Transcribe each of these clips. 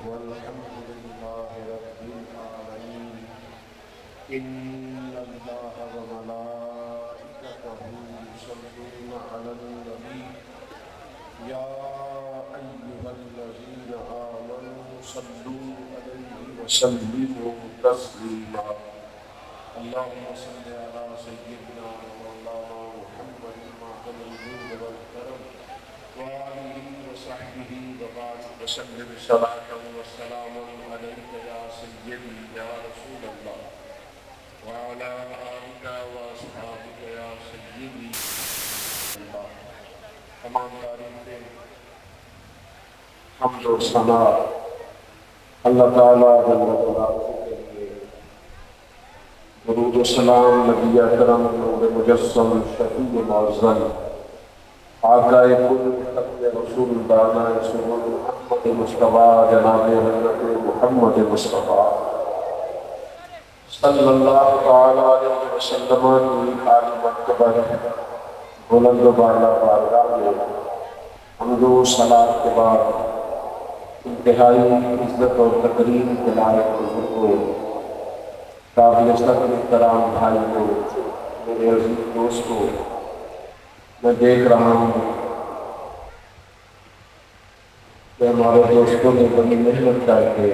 والحمد لله رب العالمين. إن الله وملائكته يصلون على النبي يا أيها الذين آمنوا صلوا عليه وسلموا تسليما. اللهم صل على سيدنا ومولانا محمد معدن الجود والكرم وآله وصحبه وبارك وسلم صلاة وسلاما عليك يا سيدي يا رسول الله وعلى آلك وأصحابك يا سيدي اللہ. تمام تعریفیں حمد و ثنا اللہ تعالیٰ جل جلالہ کے لیے. درود و سلام نبی اکرم نور مجسم شفیع معظم آقا کل خلق رسول دانا سنن محمد مصطفیٰ جناب حضرت محمد مصطفیٰ صلی اللہ تعالیٰ علیہ وسلم کی عالی مرتبہ بلند و بالا بارگاہ میں حمد و صلاۃ کے بعد انتہائی عزت اور تقریم کے لائق بزرگوں، قابل صدر احترام بھائیوں، میرے عزیز دوستوں، میں دیکھ رہا ہوں کہ ہمارے دوستوں نے بڑی محنت کر کے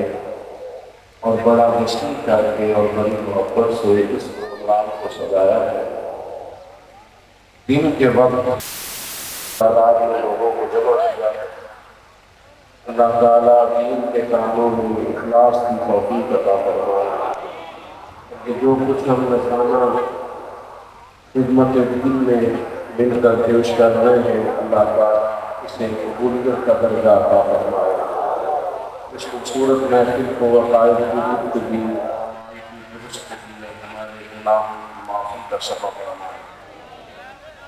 اور بڑا وسیع کر کے اور بڑی محبت سے اس پروگرام کو سجایا ہے. دن کے وقت تعداد میں لوگوں کو جمع کیا ہے. اللہ تعالیٰ دین کے کاموں میں اخلاص کی توفیق عطا فرمائے کہ جو کچھ ہم نذرانہ خدمت دین میں مل کر پیش کر رہے ہیں اللہ تعالیٰ اسے قبولیت کا درجہ عطا فرمائے. اس خوبصورت محفل کو عقائد کی گفتگی ہمارے گناہوں کی معافی کا سبب بنائے.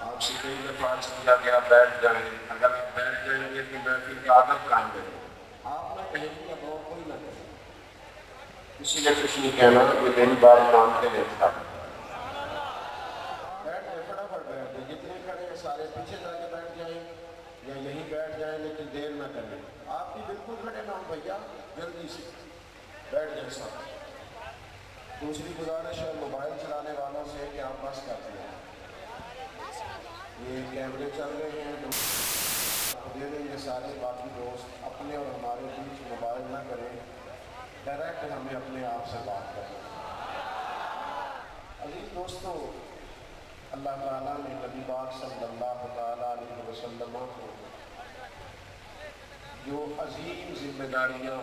آپ سے کئی دفعہ عرض کیا گیا بیٹھ جائیں. اگر آپ بیٹھ جائیں گے تو محفل کی عادت قائم رہے. آپ نہ کہیں گے اب اور کوئی نہ کہے. کسی نے کچھ نہیں کہنا کہ میری بات مانتے ہیں. بیٹھ جائیں، فٹافٹ بیٹھ جائیں. جتنے کھڑے ہیں سارے پیچھے جا کے بیٹھ جائیں یا یہیں بیٹھ جائیں، لیکن دیر نہ کریں. آپ بھی بالکل کھڑے نہ ہوں بھیا، جلدی سے بیٹھ جائیں سب. دوسری گزارش ہے موبائل چلانے والوں سے کہ آپ بس کر دیں. یہ کیمرے چل رہے ہیں تو دے دیں یہ سارے. باقی دوست اپنے اور ہمارے بیچ موبائل نہ کریں، ڈائریکٹ ہمیں اپنے آپ سے بات کریں. عزیز دوستو، اللہ تعالیٰ نے نبی پاک صلی اللہ تعالیٰ علیہ وسلم کو جو عظیم ذمہ داریاں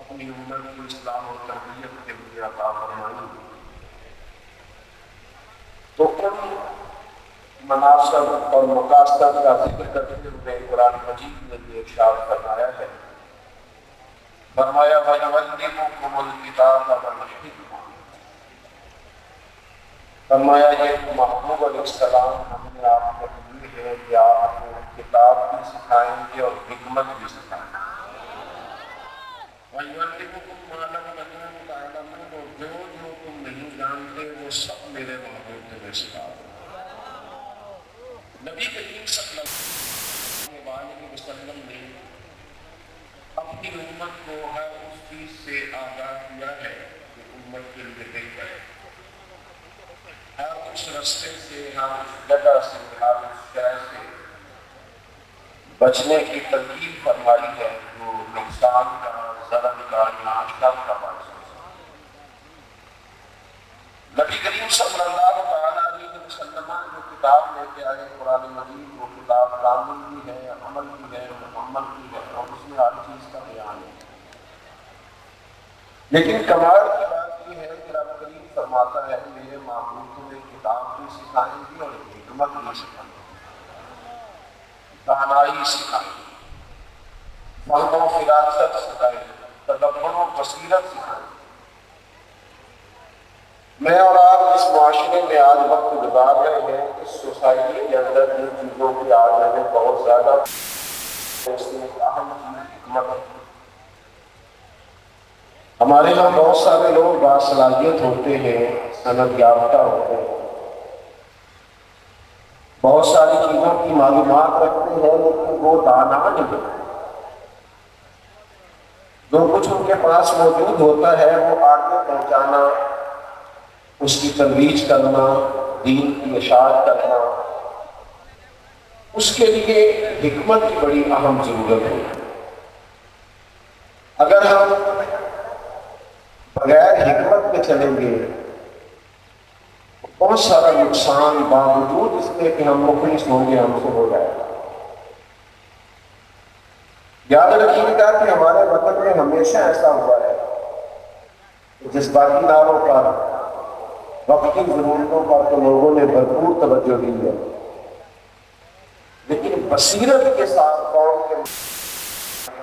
اپنی امت کی اصلاح و تربیت کے لیے عطا فرمائی، تو ان مناسب اور مقاصد کا ذکر کرتے ہوئے قرآن مجید نے یہ ارشاد فرمایا ہے. فرمایا وَيُعَلِّمُكُمُ الْكِتَابَ وَالْحِکْمَةَ. فرمایا یہ محبوب علیہ السلام ہم نے آپ کو دی ہے کہ آپ کو کتاب بھی سکھائیں گے اور حکمت بھی سکھائیں گے. وَيُعَلِّمُكُم مَّا لَمْ تَكُونُوا تَعْلَمُونَ. اور جو تم نہیں جانتے وہ سب میرے محبوب تمہیں سکھا دیں. نبی کریم صلی اللہ علیہ وسلم نے اپنی امت کو ہر اس چیز سے آگاہ کیا ہے کہ امت کے لیے بہتر ہے. ہر اس رستے سے، ہر اس جگہ سے، ہر اس شہر سے بچنے کی تلقین فرمائی ہے جو نقصان کا، ضرر کا یا شر کا باعث ہے. نبی کریم صلی اللہ تعالیٰ علیہ وسلم جو کتاب لے کے آئے قرآن مجید، وہ کتاب کامل بھی ہے، عمل بھی ہے، مکمل بھی ہے اور اس میں ہر چیز کا بیان ہے. لیکن کمال کی بات یہ ہے کہ رب کریم فرماتا ہے میرے محبوب تمہیں کتاب بھی سکھائیں گی اور حکمت بھی سکھائیں گی، دانائی سکھائیں گی، فہم و فراست سکھائیں گی، تدبر و بصیرت سکھائیں گی. میں اور آپ اس معاشرے میں آج وقت گزار رہے ہیں، اس سوسائٹی کے اندر جن چیزوں کی آج ہمیں بہت زیادہ اس میں اہم چیز حکمت ہے. ہمارے یہاں بہت سارے لوگ باصلاحیت ہوتے ہیں، سند یافتہ ہوتے ہیں، بہت ساری چیزوں کی معلومات رکھتے ہیں، لیکن وہ دانا نہیں ہوتے. جو کچھ ان کے پاس موجود ہوتا ہے وہ آگے پہنچانا، اس کی ترویج کرنا، دین کی اشاعت کرنا، اس کے لیے حکمت کی بڑی اہم ضرورت ہے۔ اگر ہم بغیر حکمت کے چلیں گے بہت سارا نقصان باوجود اس کے کہ ہم مخلص ہوں گے ہم سے ہو جائے گا۔ یاد رکھیے گا کہ ہمارے وطن میں ہمیشہ ایسا ہوا ہے کہ جذباتی نعروں پر، وقتی ضرورتوں پر تو لوگوں نے بھرپور توجہ دی ہے، لیکن بصیرت کے ساتھ قوم کے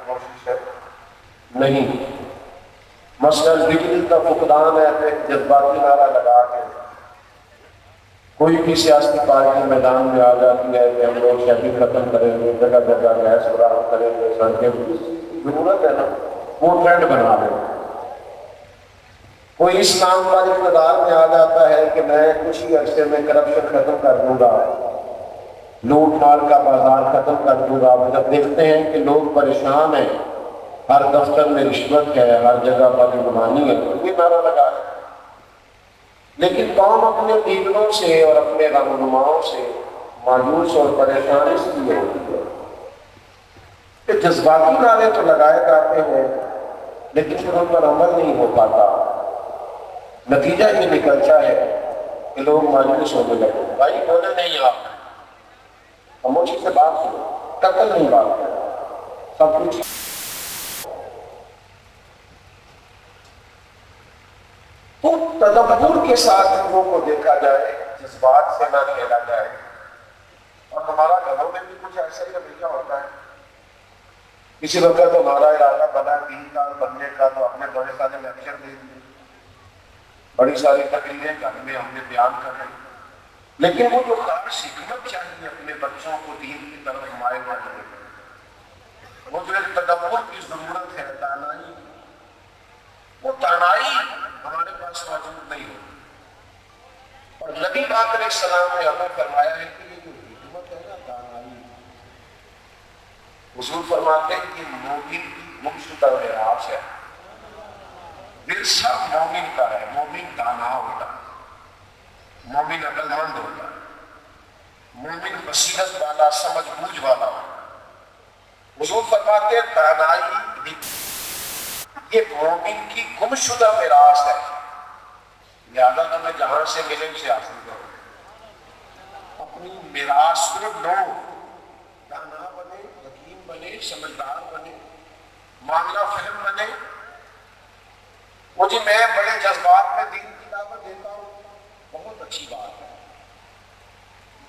کوشش ہے نہیں۔ مثلاً بجلی کا فقدان ہے تو ایک جذباتی نعرہ لگا کے کوئی بھی سیاسی پارٹی میدان میں آ جاتی ہے کہ ہم لوگ شہری ختم کریں گے، جگہ جگہ گیس فراہم کریں گے، سڑکیں، ضرورت ہے نا، وہ ٹرینڈ بنا لیں۔ کوئی اس نام پر اقتدار میں آ جاتا ہے کہ میں کچھ ہی عرصے میں کرپشن ختم کر دوں گا، لوٹ مار کا بازار ختم کر دوں گا۔ جب دیکھتے ہیں کہ لوگ پریشان ہیں، ہر دفتر میں رشوت ہے، ہر جگہ بدعنوانی ہے، تو یہ نعرہ لگا ہے۔ لیکن قوم اپنے لیڈروں سے اور اپنے رہنماؤں سے مایوس اور پریشان اس لیے ہوتی ہے کہ جذباتی نعرے تو لگائے جاتے ہیں لیکن پھر ان پر عمل نہیں ہو پاتا۔ نتیجہ یہ نکلتا ہے کہ لوگ مایوس ہونے لگے۔ بھائی بولے نہیں، آپ خاموشی سے بات کرو، قتل نہیں بات کرو، سب کچھ۔ تو تدبر کے ساتھ لوگوں کو دیکھا جائے، جذبات سے نہ کھیلا جائے۔ اور ہمارا گھروں میں بھی کچھ ایسا ہی رویہ ہوتا ہے۔ کسی وقت ہمارا ارادہ بنا دین دار بننے کا تو ہم نے بڑے سارے لیکچر دے دیے، بڑی ساری تقریریں گھر میں ہم نے بیان کر دی، لیکن وہ جو خاص حکمت چاہیے اپنے بچوں کو دین کی طرف مائل کرنے کی، وہ جو ایک تدبر کی ضرورت ہے، دانائی، وہ دانائی ہمارے پاس موجود نہیں ہوتی۔ اور نبی پاک علیہ السلام نے ہمیں فرمایا ہے کہ یہ جو حکمت ہے نا، دانائی، حضور فرماتے ہیں کہ مومن کی گمشدہ میراث ہے۔ ورثہ مومن کا ہے، مومن دانا ہوتا ہے، مومن عقل مند ہوتا ہے، مومن بصیرت والا، سمجھ بوجھ والا ہوتا ہے۔ حضور فرماتے ہیں دانائی یہ مومن کی گمشدہ میراث ہے، لہذا تمہیں جہاں سے ملے اسے حاصل کرو، اپنی میراث کو لو، دانا بنے، حکیم بنے، سمجھدار بنے، معاملہ فہم بنے۔ وہ جی میں بڑے جذبات میں دین کی دعوت دیتا ہوں، بہت اچھی بات ہے،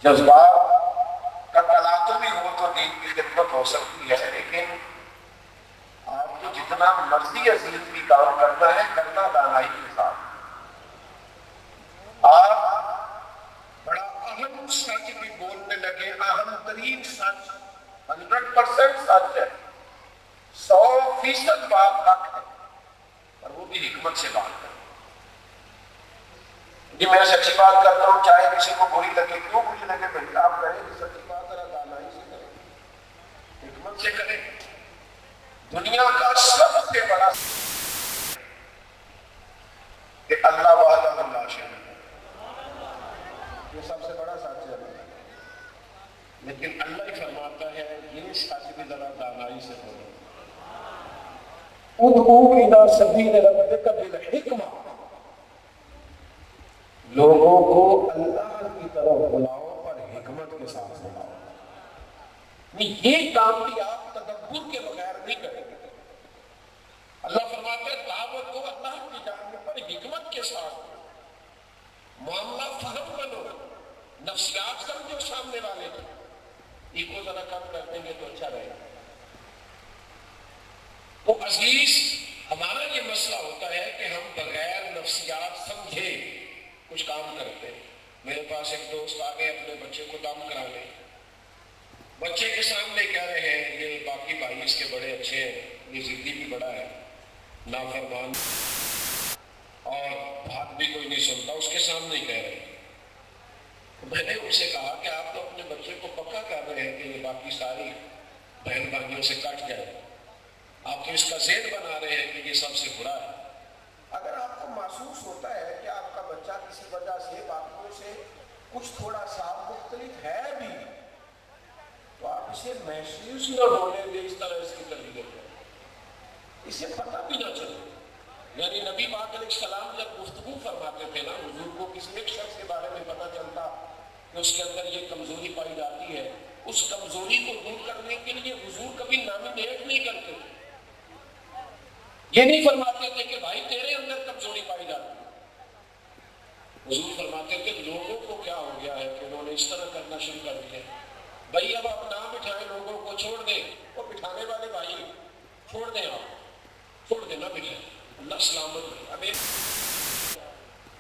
جذبات کا تلاطم بھی ہو تو دین کی خدمت ہو سکتی ہے، لیکن آپ کو جتنا مرضی عزیز بھی کام کرنا ہے، کرنا دانائی کے ساتھ۔ آپ بڑا اہم سچ بھی بولنے لگے، اہم ترین سچ، 100% سچ ہے، 100% بات حق ہے، اور وہ بھی حکمت سے بات کریں۔ جی میں سچی بات کرتا ہوں، چاہے کسی کو بری لگے، کیوں بری لگے بھائی، آپ کہیں کہ سچی بات ذرا دانائی سے کریں، حکمت سے کریں۔ دنیا کا سب سے بڑا کہ اللہ وحدہ لا شریک ہے، یہ سب سے بڑا سچ ہے، لیکن اللہ ہی فرماتا ہے یہ سچ بھی ذرا دانائی سے کرو۔ ادعو الی سبیل ربک بالحکمہ، لوگوں کو اللہ کی طرف بلاؤ پر حکمت کے ساتھ بلاؤ۔ یہ کام بھی آپ تدبر کے بغیر نہیں کریں گے۔ اللہ فرماتا ہے دعوت کو اللہ کی جانب پر حکمت کے ساتھ، معاملہ فہم بنو، نفسیات سمجھو سامنے والے کی، ایگو ذرا کم کر دیں گے تو اچھا رہے گا۔ تو عزیز ہمارا یہ مسئلہ ہوتا ہے کہ ہم بغیر نفسیات سمجھے کچھ کام کرتے ہیں۔ میرے پاس ایک دوست آگے اپنے بچے کو دم کرانے، بچے کے سامنے کہہ رہے ہیں یہ باقی بھائی اس کے بڑے اچھے ہیں، یہ ضدی بھی بڑا ہے، نافرمان، اور بات بھی کوئی نہیں سنتا، اس کے سامنے ہی کہہ رہے ہیں۔ میں نے ان سے کہا کہ آپ تو اپنے بچے کو پکا کر رہے ہیں کہ یہ باقی ساری بہن بھائیوں سے کٹ جائے، آپ تو اس کا ذہن بنا رہے ہیں کہ یہ سب سے برا ہے۔ اگر آپ کو محسوس ہوتا ہے کہ آپ کا بچہ کسی وجہ سے باقیوں سے کچھ تھوڑا سا مختلف ہے بھی، تو آپ اسے محسوس نہ ہونے دیں اس طرح اس کی تربیت کریں، اسے پتہ بھی نہ چلے۔ یعنی نبی پاک علیہ السلام جب گفتگو فرماتے تھے نا، حضور کو کسی ایک شخص کے بارے میں پتہ چلتا کہ اس کے اندر یہ کمزوری پائی جاتی ہے، اس کمزوری کو دور کرنے کے لیے حضور کبھی نام نیک نہیں کرتے تھے۔ یہ نہیں فرماتے تھے کہ بھائی تیرے اندر کمزوری پائی جاتی ہے، حضور فرماتے تھے لوگوں کو کیا ہو گیا ہے کہ انہوں نے اس طرح کرنا شروع کر دیا، بھائی اب آپ نہ بٹھائیں، لوگوں کو چھوڑ دیں، وہ بٹھانے والے بھائی چھوڑ دیں، آپ چھوڑ دیں، نہ بٹھائیں، اللہ سلامت رہے۔ اب ایک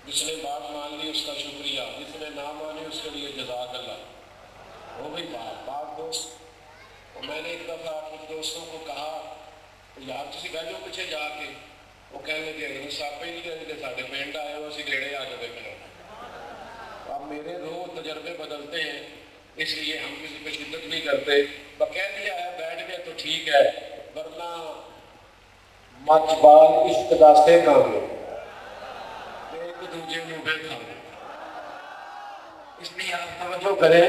جس نے بات مان لی اس کا شکریہ، جس نے نہ مانے اس کے لیے جزاک اللہ، وہ بھی بات دوست۔ اور میں نے ایک دفعہ کچھ دوستوں کو کہا یار تسی بیٹھو پیچھے جا کے، وہ کہنے لگے ساپے ہی نہیں رہتے ساڈے پنڈ آئے ہو اسی گیڑے آ کے دیکھنا۔ اب میرے روز تجربے بدلتے ہیں، اس لیے ہم کسی پہ شدت نہیں کرتے، کہہ دیا ہے بیٹھ گئے تو ٹھیک ہے، ورنہ مچ بال عشق دا سیکھاں گے ایک دوجے نو بیٹھا گے۔ اس لیے آپ توجہ کریں،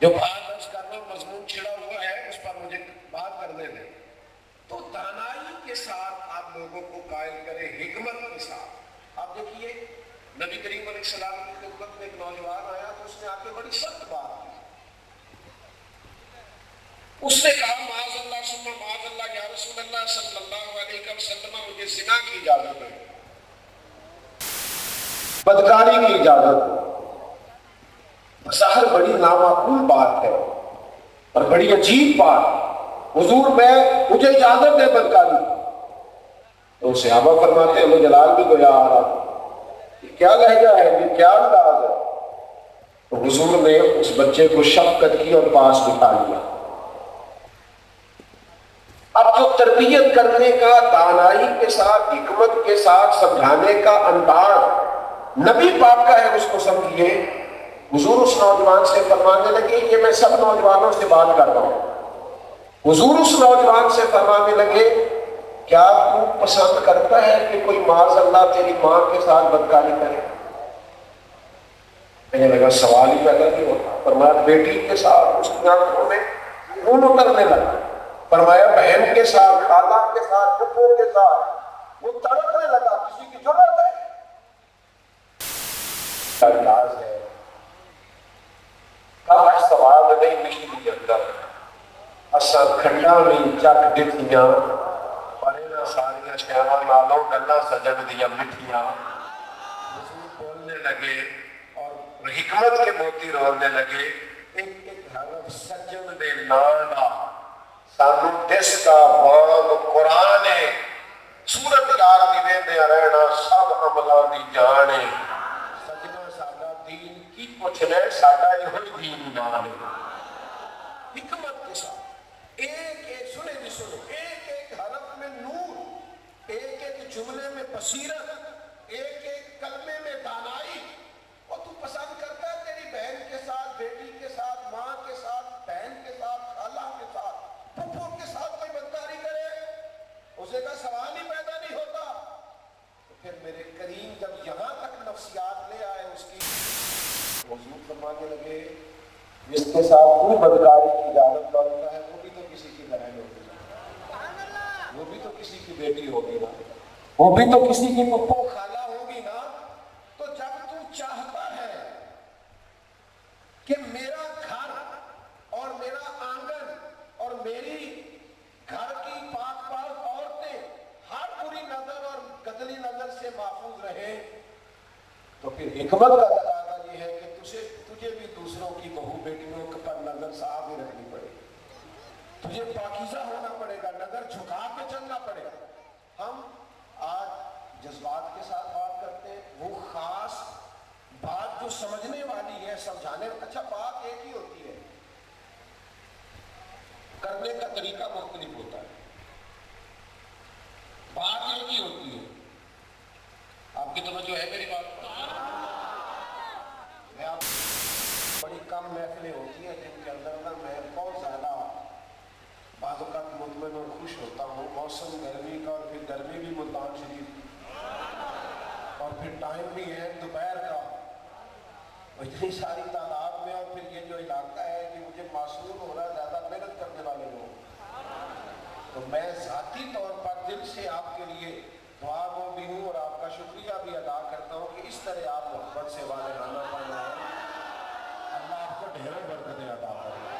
جو بات درس کر رہا ہوں مضمون چھڑا ہوا ہے اس پر مجھے بات کرنے دیں۔ تو دانائی کے ساتھ آپ لوگوں کو قائل کریں، حکمت کے ساتھ۔ آپ دیکھیے نبی کریم علیہ السلام کی خدمت میں ایک نوجوان آیا تو اس نے آ کے بڑی سخت بات کی، اس نے کہا معاذ اللہ ثم معاذ اللہ یا رسول اللہ صلی اللہ علیہ وسلم، مجھے زنا کی اجازت ہے، بدکاری کی اجازت ہے۔ ظاہر بڑی نامعقول بات ہے اور بڑی عجیب بات، حضور مجھے اجازت ہے بدکاری۔ تو صحابہ فرماتے ہیں جلال بھی گویا آ رہا، یہ کیا لہجہ ہے، یہ کیا انداز ہے؟ تو حضور نے اس بچے کو شفقت کی اور پاس بٹھا لیا۔ اب جو تربیت کرنے کا، دانائی کے ساتھ، حکمت کے ساتھ سمجھانے کا انداز نبی پاک کا ہے، اس کو سمجھیے۔ حضور اس نوجوان سے فرمانے لگے، یہ میں سب نوجوانوں سے بات کر رہا ہوں، حضور اس نوجوان سے فرمانے لگے کیا تو پسند کرتا ہے کہ کوئی معاذ اللہ تیری ماں کے ساتھ بدکاری کرے؟ مجھے لگا سوال ہی پیدا نہیں ہوتا۔ فرمایا بیٹی کے ساتھ، اس کی آنکھوں میں خون اترنے لگا۔ فرمایا بہن کے ساتھ، خالہ کے ساتھ، پھپھو کے ساتھ، وہ تڑپنے لگا، کسی کی جرأت ہے؟ انداز ہے، کاش سوال نہیں مشکل اندر اساں کھنڈا میں چک دتیاں پر انہاں ساریاں شیواں نالوں گلاں سجن دیاں مٹھیاں۔ حضور بولنے لگے اور حکمت کے موتی رولنے لگے، ایک ایک حرف سجن دے نام دا سانو دس کا باب قرآن ہے، سورت یار دی ویندے رہنا سب عملہ دی جانے، سجنہ ساڈا دین کی پوچھنے ساڈا یہ دین ایمان ہے۔ حکمت کے ساتھ ایک ایک سنے جی سنو، ایک ایک حرف میں نور، ایک ایک جملے میں بصیرت، ایک ایک کلمے میں دانائی۔ اور تو پسند کرتا ہے تیری بہن کے ساتھ، بیٹی کے ساتھ، ماں کے ساتھ، بہن کے ساتھ، خالہ کے ساتھ، پھپھو کے ساتھ کوئی بدکاری کرے؟ اسے کا سوال ہی پیدا نہیں ہوتا۔ تو پھر میرے کریم جب یہاں تک نفسیات لے آئے اس کی، حضور فرمانے لگے جس کے ساتھ تو بدکاری کی اجازت مانگتا ہے وہ بھی تو کسی کی بہن ہوگی نا، وہ بھی تو کسی کی بیٹی ہوگی نا، وہ بھی تو کسی کی پھپھو خالہ ہوگی نا۔ تو جب تو چاہتا ہے کہ میرا گھر اور میرا آنگن اور میری گھر کی پاک پاک عورتیں ہر بری نظر اور گدلی نظر سے محفوظ رہے، تو پھر حکمت کا تقاضا یہ ہے کہ تجھے بھی دوسروں کی بہو بیٹیوں پر نظر صاف ہی رکھنی پڑے، تجھے پاکیزہ ہونا پڑے گا، نظر جھکا کے چلنا پڑے گا۔ ہم آج جذبات کے ساتھ بات کرتے ہیں، وہ خاص بات جو سمجھنے والی ہے، سمجھانے، اچھا بات ایک ہی ہوتی ہے، کرنے کا طریقہ مختلف ہوتا ہے، بات ایک ہی ہوتی ہے۔ آپ کی توجہ ہے میری بات؟ میں آپ بڑی کم محفلیں ہوتی ہیں جن کے اندر میں بہت زیادہ بعض اوقات مطمئن اور خوش ہوتا ہوں، سلطان شریف، اور پھر ٹائم بھی ہے دوپہر کا، اتنی ساری تعداد میں، اور پھر یہ جو علاقہ ہے کہ مجھے معصوم ہو رہا ہے زیادہ محنت کرنے والے لوگ، تو میں ذاتی طور پر دل سے آپ کے لیے دعا گو بھی ہوں اور آپ کا شکریہ بھی ادا کرتا ہوں کہ اس طرح آپ محبت سے والہانہ بنائیں۔ اللہ آپ کو ڈھیروں برکتیں عطا فرمائے۔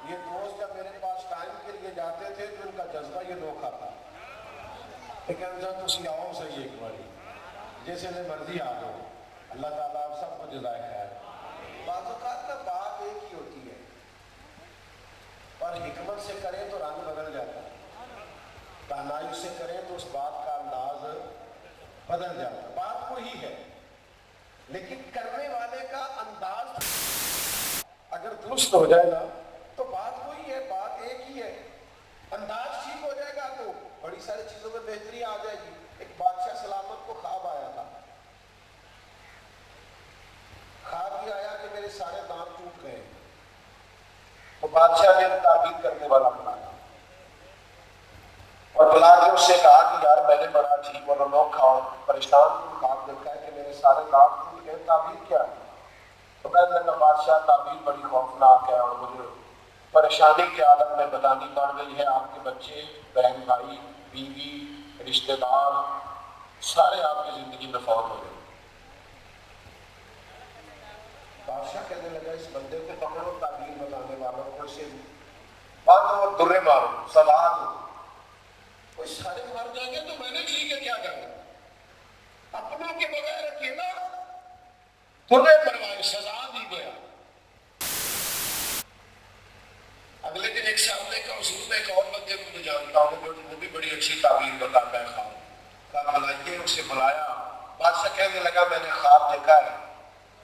یہ دوست جب میرے پاس ٹائم کے لیے جاتے تھے تو ان کا جذبہ یہ نوکھا تھا، لیکن جب تسی آؤ صحیح ایک باری جیسے نے مرضی آ جاؤ، اللہ تعالیٰ آپ سب کو جزائے خیر۔ بعض اوقات نا بات ایک ہی ہوتی ہے اور حکمت سے کریں تو رنگ بدل جاتا ہے، دانائی سے کریں تو اس بات کا انداز بدل جاتا ہے۔ بات وہی ہے لیکن کرنے والے کا انداز اگر درست ہو جائے نا تو بات وہی ہے، بات ایک ہی ہے، انداز ٹھیک ہو جائے گا تو بڑی ساری چیزوں میں بہتری آ جائے گی۔ ایک بادشاہ سلامت کو خواب آیا تھا، خواب یہ آیا کہ میرے سارے دانت ٹوٹ گئے، تو بادشاہ نے تعبیر کرنے والا بنایا اور بلا کے اس سے کہا کہ یار میں نے بڑا عجیب اور انوکھا اور پریشان خواب دیکھا ہے کہ میرے سارے دانت ٹوٹ گئے، تعبیر کیا ہے؟ تو کہنے لگا بادشاہ تعبیر بڑی خوفناک ہے اور مجھے پریشانی کے عالم میں بدانی پڑ گئی ہے، آپ کے بچے، بہن بھائی، بیوی، رشتہ دار سارے آپ کی زندگی میں فوت ہو گئے۔ بادشاہ کہنے لگا اس بندے کو پکڑو، تعبیر بتانے والوں کو، اسے باندھو اور درے مارو، سزا دو۔ کوئی سارے مر جائیں گے تو میں نے ٹھیک ہے کیا کرنا، اپنوں کے بغیر اکیلا درے مروائے، سزا دی گیا۔ اگلے دن ایک سامنے کا حضور میں ایک اور بندے کو میں جانتا ہوں جو وہ بھی بڑی اچھی تعبیر بتاتا ہے خواب کا، بلائیے اسے بلایا۔ بادشاہ کہنے لگا میں نے خواب دیکھا ہے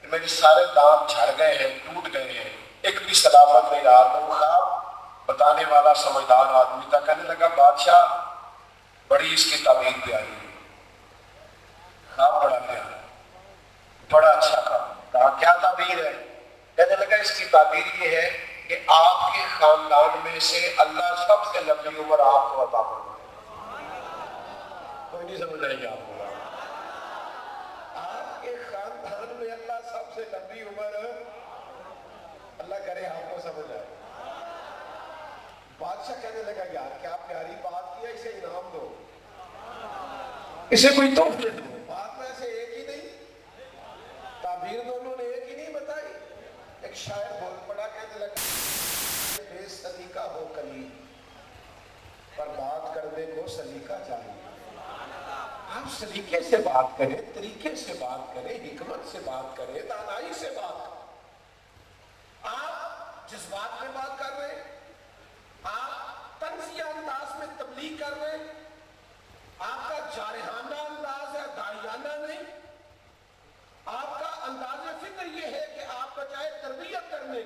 کہ میرے سارے دانت جھڑ گئے ہیں، ٹوٹ گئے ہیں، ایک بھی سلامت نہیں رہا۔ تو وہ خواب بتانے والا سمجھدار آدمی تھا، کہنے لگا بادشاہ بڑی اس کی تعبیر پیاری ہے، خواب بڑا پیارا، بڑا اچھا خواب۔ کہا کیا تعبیر ہے؟ کہنے لگا اس کی تعبیر یہ ہے کہ آپ کے خاندان میں سے اللہ سب سے لمبی عمر آپ کو عطا فرمائے۔ کوئی نہیں سمجھ آئی آپ کو؟ آپ کے خاندان میں اللہ سب سے لمبی عمر، اللہ کرے آپ کو سمجھ آئے۔ بادشاہ کہنے لگا یار کیا پیاری بات کی ہے، اسے انعام دو، اسے کوئی تحفے دو۔ بات میں سے ایک ہی نہیں، تعبیر دونوں نے ایک ہی نہیں بتائی۔ ایک شاعر بول پڑا، کہنے لگا بے سلیقہ ہو کلی پر بات کرنے کو سلیقہ چاہیے۔ آپ سلیقے سے بات کریں، طریقے سے بات کریں، حکمت سے بات کریں، دانائی سے بات کریں۔ آپ جذبات میں بات کر رہے ہیں، آپ طنزیہ انداز میں تبلیغ کر رہے ہیں، آپ کا جارحانہ انداز ہے، داعیانہ نہیں۔ آپ کا انداز فکر یہ ہے کہ آپ بچائے تربیت کرنے،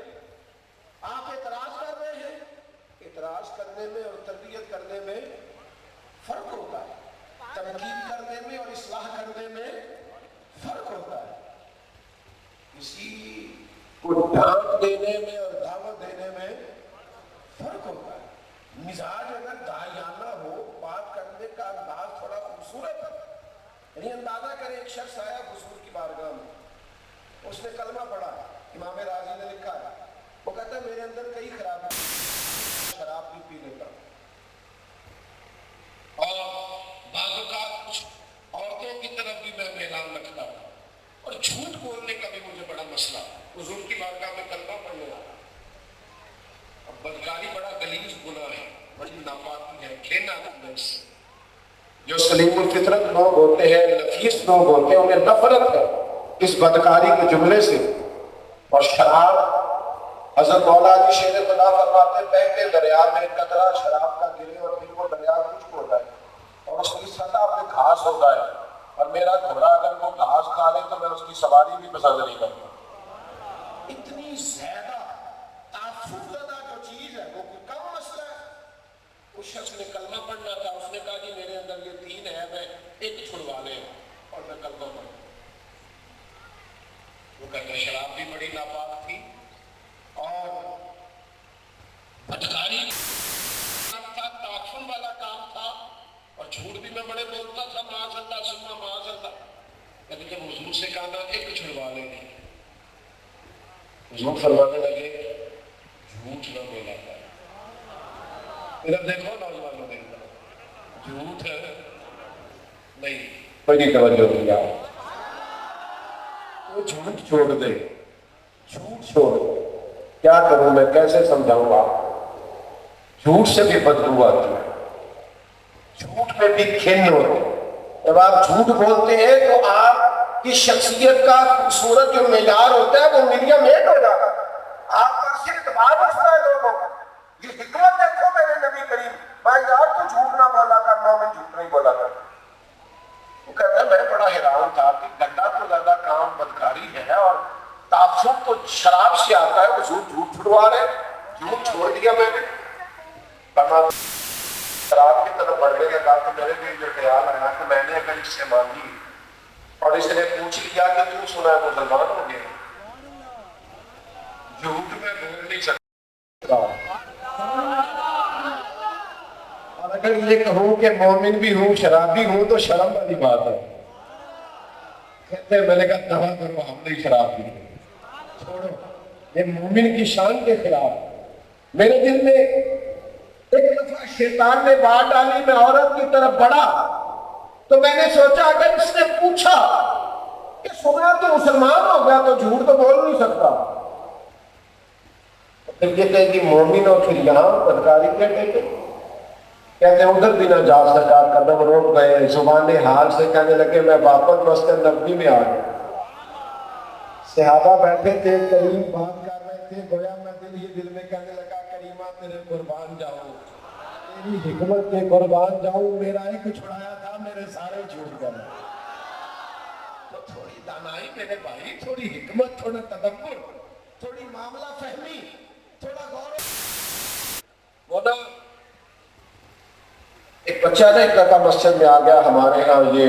آپ اعتراض کر رہے ہیں۔ اعتراض کرنے میں اور تربیت کرنے میں فرق ہوتا ہے، تنقید کرنے میں اور اصلاح کرنے میں فرق ہوتا ہے، کسی کو ڈانٹ دینے میں اور دعوت دینے میں فرق ہوتا ہے۔ مزاج اگر داعیانہ ہو، بات کرنے کا انداز تھوڑا خوبصورت ہے، یعنی اندازہ کریں ایک شخص آیا حضور کی بارگاہ میں، اس نے کلمہ پڑھا، امام راضی نے لکھا ہے، وہ کہتا ہے میرے اندر کئی خرابی، شراب بھی پی لیتا ہوں اور بعض اوقات کچھ عورتوں کی طرف بھی میں میلان رکھتا ہوں اور جھوٹ بولنے کا بھی مجھے بڑا مسئلہ، حضور کی بارگاہ میں کلمہ پڑھنے والا۔ اب بدکاری بڑا غلیظ گناہ ہے، بڑی ناپاکی ہے، کھینا کرنا اس سے۔ جو سلیم الفطرت لوگ ہوتے ہیں، نفیس لوگ ہوتے ہیں، انہیں نفرت ہے اس بدکاری کے جملے سے۔ اور شراب، حضرت مولا علی شیر خدا فرماتے بہتے دریا میں ایک قطرہ شراب کا گرے اور پھر وہ دریا خشک ہو جائے اور اس کی سطح پہ گھاس ہو جائے، اور میرا گھوڑا اگر وہ گھاس کھا لے تو میں اس کی سواری بھی پسند نہیں کرتا۔ اتنی زیادہ تعفف زدہ جو چیز ہے وہ کوئی کم مسئلہ ہے۔ اس شخص نے کلمہ پڑھنا تھا، اس نے کہا کہ میرے اندر یہ تین ہے، میں ایک چھڑوا لے اور میں کلمہ پڑھوں۔ وہ کہتا ہے شراب بھی بڑی ناپاک تھی اور بدکاری تھا، تعفن والا کام تھا، اور جھوٹ بھی میں بڑے بولتا تھا، معاذ اللہ سما معاذ اللہ، لیکن جب حضور سے کہا نا ایک چھڑوا لیں گے، حضور فرمانے لگے جھوٹ نہ بولا کر۔ ادھر دیکھو نوجوانوں نے، جھوٹ نہیں، بڑی توجہ دیا، وہ جھوٹ چھوڑ دے، جھوٹ چھوڑ دے۔ کیا کروں میں، کیسے سمجھاؤں گا؟ جھوٹ سے بھی بدبو آتی ہے، جھوٹ میں بھی کھن ہوتے ہیں۔ جب آپ جھوٹ بولتے ہیں تو آپ کی شخصیت کا خوبصورت جو معیار ہوتا ہے وہ ملیا میٹ ہو جاتا ہے، آپ کا صرف اعتماد ہوتا ہے لوگوں کا۔ یہ حکمت دیکھو میرے نبی کریم، بھائی یار تو جھوٹ نہ بولا کر، مومن جھوٹ نہیں بولا کر۔ وہ کہتا ہے میں بڑا حیران تھا کہ گندا تو زیادہ کام بدکاری ہے اور تعصب تو شراب سے آتا ہے، حضور جھوٹ چھڑوا رہے، جھوٹ چھوڑ دیا میں نے۔ شراب کی طرف بڑھنے لگا تو میرے بھی جو خیال آیا کہ میں نے اگر اس سے مانگی اور اس نے پوچھ لیا کہ تو سنا ہے مسلمان ہو گیا، جھوٹ میں بول نہیں سکتا، اور اگر یہ کہوں کہ مومن بھی ہوں شرابی ہوں تو شرم والی بات ہے۔ کہتے ہیں میں نے کہا دعا کرو ہم نہیں شراب پی، چھوڑو، یہ مومن کی شان کے خلاف۔ میرے دل میں ایک دفعہ شیطان نے بات ڈالی، میں عورت کی طرف بڑھا تو میں نے سوچا اگر اس نے پوچھا کہ سنا تو مسلمان ہو گیا تو جھوٹ تو بول نہیں سکتا، پھر یہ کہے گی مومن ہو، پھر یہاں بدکاری کیا کہتے کہتے ہیں ادھر بھی نہ جا سکا، قدم روک گئے، زبان حال سے کہنے لگے میں واپس مسجد نبوی میں آ گیا۔ صحابہ بیٹھے تھے، کریم بات کر رہے تھے، گویا میں دل میں کہنے لگا کریمہ تیرے قربان جاؤں، تیری حکمت کے قربان جاؤں، میرا ایک چھڑایا تھا میرے سارے چھوٹ گئے۔ تو تھوڑی دانائی میرے بھائی، تھوڑی حکمت، تھوڑا تدبر، تھوڑی معاملہ فہمی، تھوڑا غور۔ وہ نا ایک بچہ نے ایک دفعہ مسجد میں آ گیا، ہمارے ہاں یہ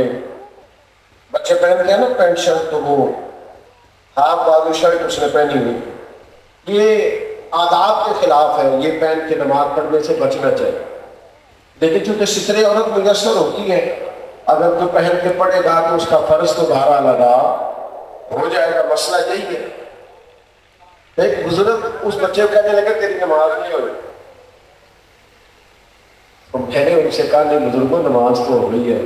بچے پہنتے ہیں نا پینٹ شرٹ، تو وہ ہاف بازو شرٹ اس نے پہنی ہوئی، یہ آداب کے خلاف ہے، یہ پہن کے نماز پڑھنے سے بچنا چاہیے، لیکن چونکہ سترے عورت میسر ہوتی ہے، اگر کوئی پہن کے پڑھے گا تو اس کا فرض تو بھارا لگا ہو جائے گا، مسئلہ یہی ہے۔ ایک بزرگ اس بچے کو کہنے لگے تیری نماز نہیں ہوئی، میں نے ان سے کہا نہیں بزرگوں نماز تو ہو رہی ہے،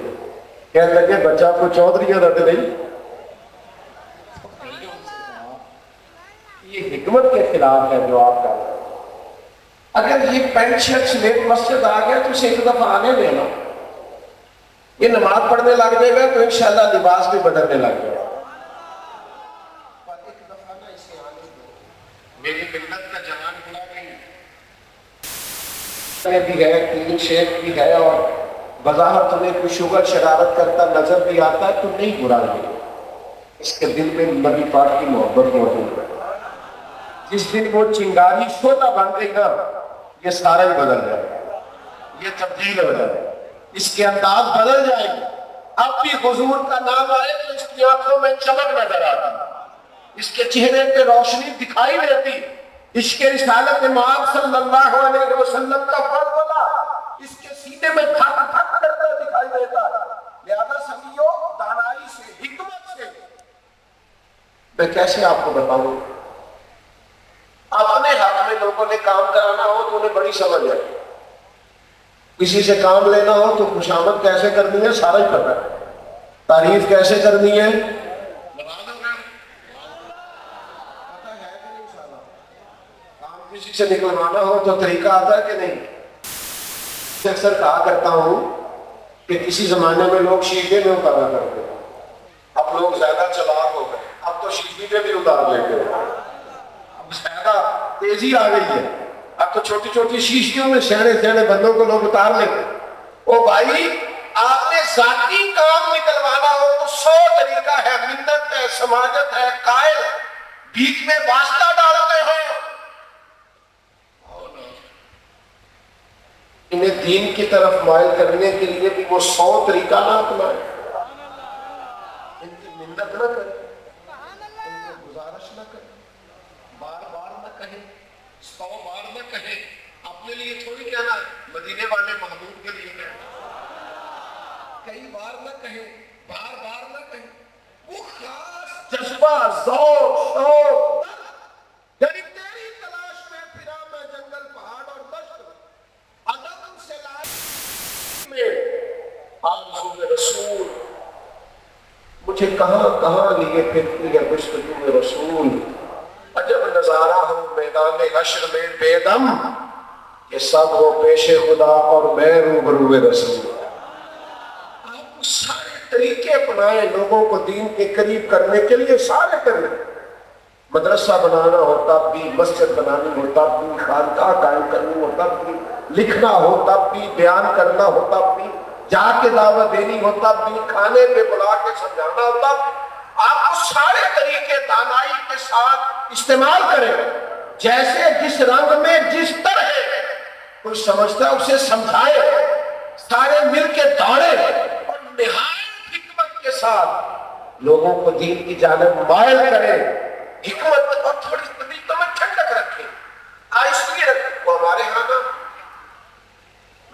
کہنے لگے بچہ کو چودھری عادت نہیں، یہ حکمت کے خلاف ہے جو آپ کا۔ اگر یہ پینٹ شرٹ سمیت مسجد آ گیا تو اسے ایک دفعہ آنے دینا، یہ نماز پڑھنے لگ جائے گا تو انشاءاللہ لباس بھی بدلنے لگ جائے گا، پر ایک دفعہ نہ اسے آنے دو۔ میری ملت کا جوان بڑا نہیں بھی ہے، کلین شیپ بھی ہے، اور وضاحت تمہیں کوئی شغل شرارت کرتا نظر بھی آتا ہے تو نہیں برا نہیں، اس کے دل میں نبی پاک کی محبت موجود ہے۔ جس دن وہ چنگاری شوتا بن گئی نا، یہ سارا ہی بدل جائے گا، یہ تبدیل ہو جائے گا، اس کے انداز بدل جائے گا۔ اب بھی حضور کا نام آئے تو اس کی آنکھوں میں چمک نظر آتی، اس کے چہرے پہ روشنی دکھائی دیتی، عشق رسالت مآب صلی اللہ علیہ وسلم کا فرمانا اس کے سینے میں دھک دھک کرتا دکھائی دیتا ہے۔ لہذا سمجھو دانائی سے، حکمت سے، میں کیسے آپ کو بتاؤں، اپنے حق میں لوگوں نے کام کرانا ہو تو انہیں بڑی سمجھ ہے، کسی سے کام لینا ہو تو خوشامد کیسے کرنی ہے سارا ہی پتہ ہے، تعریف کیسے کرنی ہے کسی سے نکلوانا ہو تو طریقہ آتا ہے کہ نہیں۔ اکثر کہا کرتا ہوں کہ کسی زمانے میں لوگ شیشے میں اتارا کرتے ہیں، اب لوگ زیادہ چلاک ہو گئے، اب تو شیشے میں بھی اتار لیتے ہیں، اب زیادہ تیزی آ گئی ہے، اب تو چھوٹی چھوٹی شیشیوں میں سیانے سیانے بندوں کو لوگ اتار لیتے ہیں۔ او بھائی آپ نے ذاتی کام نکلوانا ہو تو 100 طریقہ ہے، منت ہے، سماجت ہے، قائل بیچ میں واسطہ ڈالتے ہیں، انہیں دین کی طرف مائل کرنے کے لیے بھی وہ 100 طریقہ نہ اپنائیں، ان کی منت نہ کریں، ان کو گزارش نہ کریں، بار بار نہ کہیں، 100 بار نہ کہیں، اپنے لیے تھوڑی کہنا ہے، مدینے والے محبوب کے لیے کہنا، بار نہ کہیں، بار بار نہ کہیں، وہ خاص جذبہ، ذوق، شوق، یعنی تیری تلاش میں پھرا میں جنگل، پہاڑ اور دشت عدم سے لائی میں آرزو رسول، مجھے کہاں کہاں لیے پھرتی ہے گفتگو رسول، عجب نظارہ ہوں میدان حشر میں بے دم، کہ سب ہو پیش خدا اور میں روبرو رسول۔ آپ سارے طریقے اپنائیں لوگوں کو دین کے قریب کرنے کے لیے، سارے کریں، مدرسہ بنانا ہو تب بھی، مسجد بنانی ہو تب بھی، خانقاہ قائم کرنی ہو تب بھی، لکھنا ہو تب بھی، بیان کرنا ہو تب بھی، جا کے دعوت دینی ہو تب بھی، کھانے پہ بلا کے سمجھانا ہو تب بھی، آپ کو سارے طریقے دانائی کے ساتھ استعمال کریں، جیسے جس رنگ میں جس طرح کوئی سمجھتا ہے اسے سمجھائے، سارے مل کے دوڑے اور نہایت حکمت کے ساتھ لوگوں کو دین کی جانب مائل کریں، حکمت اور تھوڑی طبیعت میں ٹھنڈک رکھیں، آہستگی رکھیں۔ وہ ہمارے ہاں نا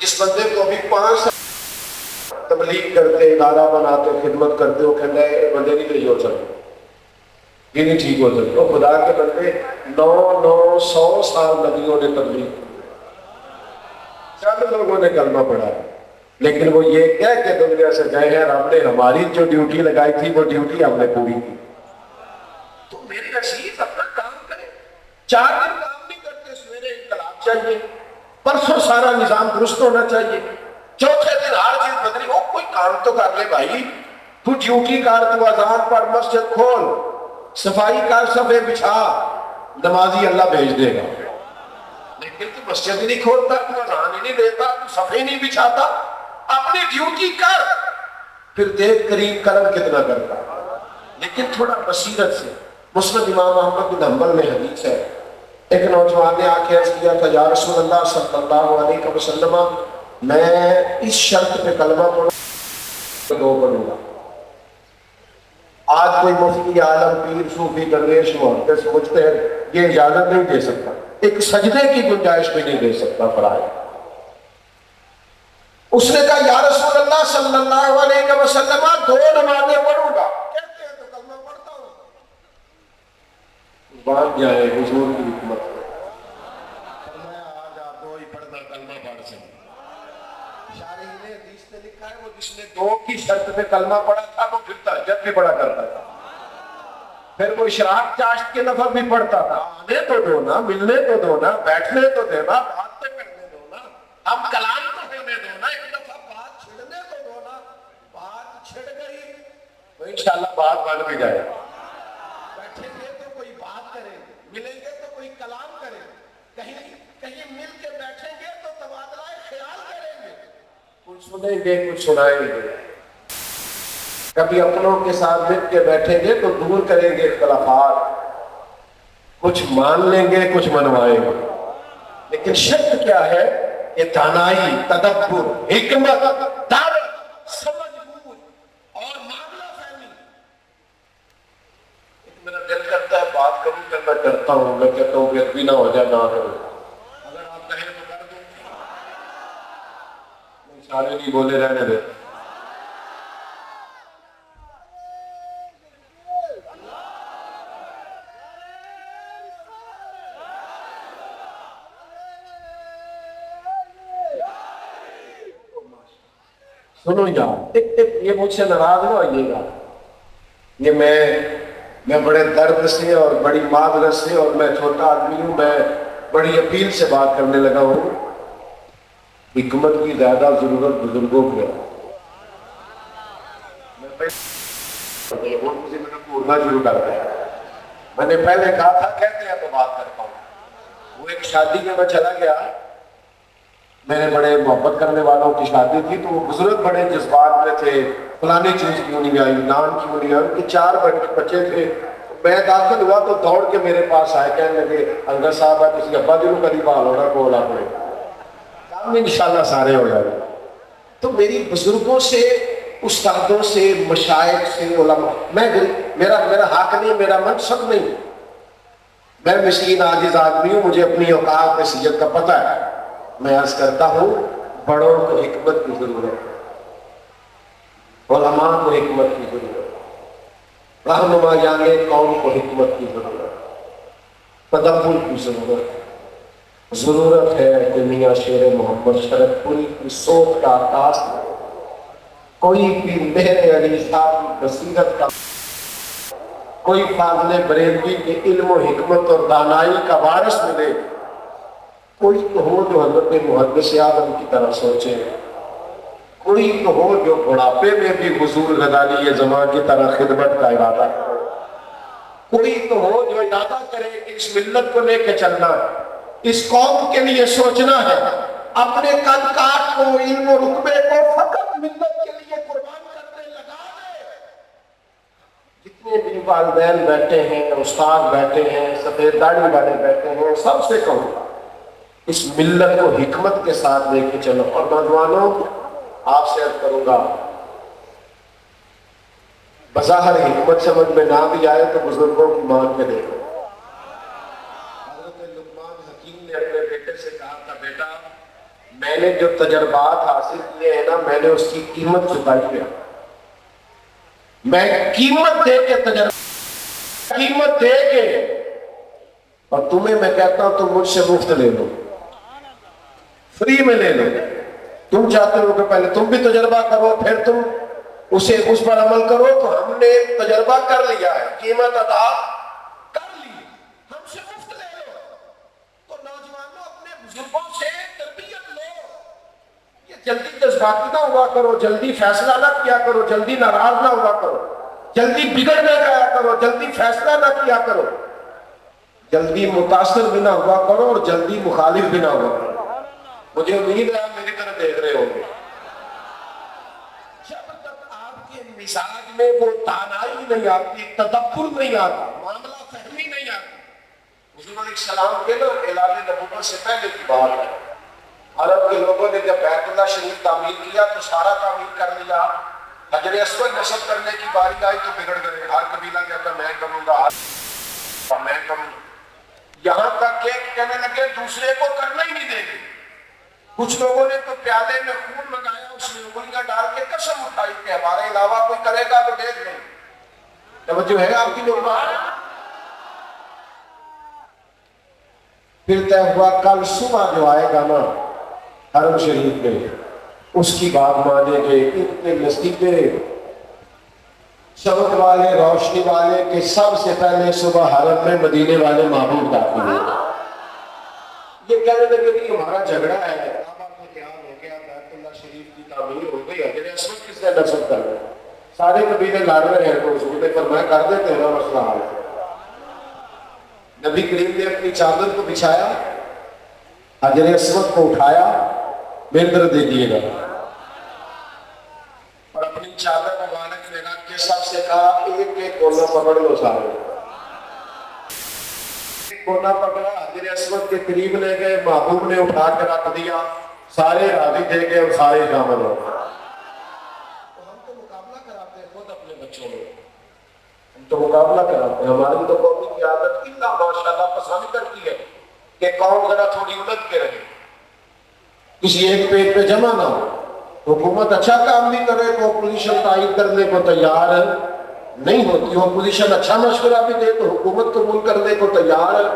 جس بندے کو ابھی 5 سال تبلیغ کرتے، ادارہ بناتے، خدمت کرتے، وہ کہنا ہے بندے نہیں نہیں ہو سکتے، یہ نہیں ٹھیک ہو سکتے۔ وہ خدا کے بندے 900 سال نبیوں نے تبلیغ کی، چند لوگوں نے کلمہ پڑھا، لیکن وہ یہ کہہ کے دنیا سے گئے ہیں رب نے ہماری جو ڈیوٹی لگائی تھی وہ ڈیوٹی ہم نے پوری کی۔ تو میرے عزیز اپنا کام کریں، 4 دن کام نہیں کرتے، سویرے انقلاب چاہیے، پرسوں سارا نظام درست ہونا چاہیے، چوتھے دن ہر چیز بدلی ہو، کوئی کام تو کر لے بھائی، تو ڈیوٹی کر، تو اذان پڑھ، مسجد کھول، صفائی کر، صفحے بچھا، نمازی اللہ بھیج دے گا۔ لیکن تو مسجد ہی نہیں کھولتا، تو اذان ہی نہیں دیتا، تو صفحے نہیں بچھاتا، اپنی ڈیوٹی کر، پھر دیکھ کریم کرم کتنا کرتا۔ لیکن تھوڑا بصیرت سے، مسند امام احمد بن حنبل میں حدیث ہے، ایک نوجوان نے آ کے عرض کیا تھا یا رسول اللہ صلی اللہ علیہ وسلم میں اس شرط پہ کلمہ پڑھوں 2 پڑھوں گا۔ آج کوئی مفتی عالم پیر صوفی درویش محدث مجتہد یہ اجازت نہیں دے سکتا، ایک سجدے کی گنجائش بھی نہیں دے سکتا فرائض۔ اس نے کہا یا رسول اللہ صلی اللہ علیہ وسلم 2 نمازیں پڑھوں گا، کہتے ہیں تو کلمہ پڑھتا ہوں۔ بات جائے حضور کی حکمت، فرمایا آج آپ 2 ہی پڑھنا، کلمہ پڑھ سکتے۔ شارحین حدیث نے لکھا ہے وہ جس نے 2 کی شرط پہ کلمہ پڑھا تھا وہ پھر تہجد بھی پڑھا کرتا تھا، پھر وہ اشراق چاشت کے نفل بھی پڑھتا تھا۔ آنے تو دو نا، ملنے تو دو نا، بیٹھنے تو دینا، بات تو کرنے دو نا، ہم کلام تو ہونے دو نا، ایک دفعہ بات چھڑنے تو دو نا، بات چھڑ گئی تو انشاءاللہ بات بن بھی جائے۔ بیٹھیں گے تو کوئی بات کرے، ملیں گے تو کوئی کلام کرے، کہیں مل کے بیٹھیں گے تو تبادلہ خیال کریں گے، کچھ سنیں گے کچھ سنائیں گے، کبھی اپنوں کے ساتھ مل کے بیٹھیں گے تو دور کریں گے اختلافات، کچھ مان لیں گے کچھ منوائیں گے۔ لیکن شرط کیا ہے کہ دانائی، تدبر، حکمت، دعوت، سمجھ بوجھ اور معاملہ فہمی۔ میرا دل کرتا ہے بات کروں کہ میں ڈرتا ہوں، میں کہتا ہوں کہ بھی نہ ہو جائے نہ کروں، اگر آپ کہیں تو کر دوں، سارے نہیں بولے رہنے دے۔ سنو یار، یہ مجھ سے ناراض نہ ہوئیے گا، یہ میں بڑے درد سے اور بڑی معذرت سے، اور میں چھوٹا آدمی ہوں، میں بڑی اپیل سے بات کرنے لگا ہوں، حکمت کی زیادہ ضرورت بزرگوں کو ہے۔ وہ مجھے بولنا شروع کرتا ہے، میں نے پہلے کہا تھا کہتے ہیں تو بات کر پاؤں۔ وہ ایک شادی میں چلا گیا، میرے بڑے محبت کرنے والوں کی شادی تھی، تو وہ بزرگ بڑے جذبات میں تھے، فلانی چیز کیوں نہیں آئی، نام کیوں نہیں آئی، ان کے 4 بچے تھے۔ میں داخل ہوا تو دوڑ کے میرے پاس آئے، کہنے لگے انکل صاحب ہے کسی ابا جی کو کبھی بحال ہونا کو ہونا پڑے کام انشاءاللہ سارے ہو جائے گا۔ تو میری بزرگوں سے، استادوں سے، مشائخ سے، علماء، میرا حق نہیں، میرا منصب نہیں، میں مسکین عاجز آدمی ہوں، مجھے اپنی اوقات حیثیت کا پتہ ہے۔ میں عرض کرتا ہوں بڑوں کو حکمت کی ضرورت ہے، علماء کو حکمت کی ضرورت، رہنما یعنی قوم کو حکمت کی ضرورت، تدبر کی ضرورت ہے کہ میاں شیر محمد شرف پوری کی سوچ کا آغاز کوئی بھی مہر علی صاحب کی بصیرت کا، کوئی فاضل بریلوی کے علم و حکمت اور دانائی کا وارث ملے، کوئی تو ہو جو حضرت محدث اعظم کی طرح سوچے، کوئی تو ہو جو بڑھاپے میں بھی حضور غزالی زمان کی طرح خدمت کا ارادہ کرے، کوئی تو ہو جو ارادہ کرے کہ اس ملت کو لے کے چلنا ہے، اس قوم کے لیے سوچنا ہے، اپنے کن کاٹ کو، علم و رتبے کو فقط ملت کے لیے قربان کرنے لگا دے۔ جتنے بھی والدین بیٹھے ہیں، استاد بیٹھے ہیں، سفید داڑھی والے بیٹھے ہیں، سب سے کہوں اس ملت کو حکمت کے ساتھ لے کے چلو۔ اور نوجوانوں آپ سے عرض کروں گا، بظاہر حکمت سمجھ میں نہ بھی آئے تو بزرگوں کی مان کے دیکھو۔ حضرت لقمان حکیم نے اپنے بیٹے سے کہا تھا، بیٹا میں نے جو تجربات حاصل کیے ہیں نا، میں نے اس کی قیمت چکائی ہے، میں قیمت دے کے قیمت دے کے، اور تمہیں میں کہتا ہوں تم مجھ سے مفت لے لو، فری میں لے لو۔ تم چاہتے ہو کہ پہلے تم بھی تجربہ کرو پھر تم اس پر عمل کرو، تو ہم نے تجربہ کر لیا ہے، قیمت ادا کر لی، ہم سے مفت لے لو۔ تو نوجوانوں اپنے بزرگوں سے تربیت لو، یہ جلدی جذباتی نہ ہوا کرو، جلدی فیصلہ نہ کیا کرو، جلدی ناراض نہ ہوا کرو، جلدی بگڑ نہ گیا کرو، جلدی فیصلہ نہ کیا کرو، جلدی متاثر بھی نہ ہوا کرو اور جلدی مخالف بھی نہ ہوا کرو۔ مجھے امید ہے آپ میری طرف دیکھ رہے ہوں گے۔ جب تک آپ کے مزاج میں وہ دانائی نہیں آتی، تدبر نہیں آتا، معاملہ فہمی نہیں آتی۔ حضور علیہ السلام کے نا اعلان نبوت سے پہلے کی بات ہے، عرب کے لوگوں نے جب بیت اللہ شریف تعمیر کیا تو سارا تعمیر کر لیا، حجر اسود نصب کرنے کی باری آئی تو بگڑ گئے، ہر قبیلہ کہتا میں کروں گا، میں کروں گا، یہاں تک کہ کہنے لگے دوسرے کو کرنا ہی نہیں دیں گے۔ کچھ لوگوں نے تو پیالے میں خون منگایا، اس میں انگلیاں ڈال کے قسم اٹھائی کہ ہمارے علاوہ کوئی کرے گا تو دیکھ لیں۔ توجہ ہے آپ کی لوگ بات؟ پھر طے ہوا کل صبح جو آئے گا نا حرم شریف میں، اس کی بات مانیں گے، اتنے نصیبے چمک والے، روشنی والے کہ سب سے پہلے صبح حرم میں مدینے والے محبوب داخل ہوئے۔ یہ کہنے لگے کہ ہمارا جھگڑا ہے، کعبہ کو تیار ہو گیا، بیت اللہ شریف کی تعمیر ہو گئی، حجر اسود کس نے نصب کر دیا، سارے قبیلے لڑ رہے ہیں، تو حضور نے فرمایا کر دیتے ہیں نا، مسئلہ حل ہے۔ نبی کریم نے اپنی چادر کو بچھایا، حجر اسود کو اٹھایا، میری طرف دیکھیے گا، اور اپنی چادر مبارک میں رکھ کے سب سے کہا ایک ایک کونا پکڑ لو سارے۔ کونا پکڑا، حجر اسود کے قریب لے گئے، محبوب نے اٹھا کے رکھ دیا، سارے راضی تھے کہ ہم سارے شامل ہو۔ تو ہم تو مقابلہ کراتے ہیں خود اپنے بچوں میں، ہم تو مقابلہ کراتے ہیں، ہماری تو قومی کی عادت اللہ ماشاءاللہ پسند کرتی ہے کہ قوم ذرا تھوڑی الٹ کے رہے، کسی ایک پیٹ پہ جمع نہ ہو۔ حکومت اچھا کام بھی کرے تو اپوزیشن تائید کرنے کو تیار نہیں ہوتی، اپوزیشن اچھا مشورہ بھی دے تو حکومت قبول کرنے کو تیار ہے،